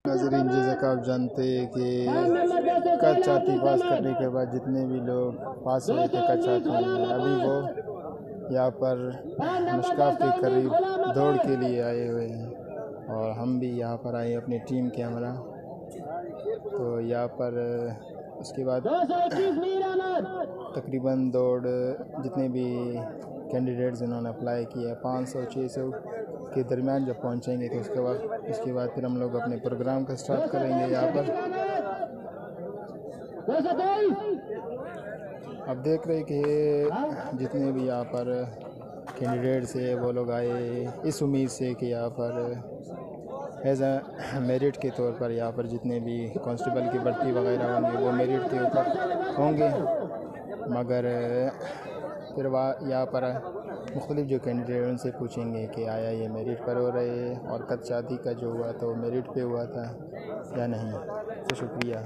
नाज़रीन, जैसा कि आप जानते हैं कि कद छाती पास करने के बाद जितने भी लोग पास हुए थे कद छाती में, अभी वो यहाँ पर मशकाफ के करीब दौड़ के लिए आए हुए हैं और हम भी यहाँ पर आए अपनी टीम के हमरा। तो यहाँ पर उसके बाद तकरीबन दौड़ जितने भी कैंडिडेट्स जिन्होंने अप्लाई किया 500-600 के दरमियान जब पहुंचेंगे तो उसके बाद फिर हम लोग अपने प्रोग्राम का स्टार्ट करेंगे। यहाँ पर अब देख रहे कि जितने भी यहाँ पर कैंडिडेट्स है वो लोग आए इस उम्मीद से कि यहाँ पर एज अ मेरिट के तौर पर यहाँ पर जितने भी कांस्टेबल की भर्ती वगैरह होंगे वो मेरिट के ऊपर होंगे, मगर फिर यहाँ पर मुख्तलिफ जो कैंडिडेट उनसे पूछेंगे कि आया ये मेरिट पर हो रहे और कद शादी का जो हुआ तो मेरिट पे हुआ था या नहीं। तो शुक्रिया।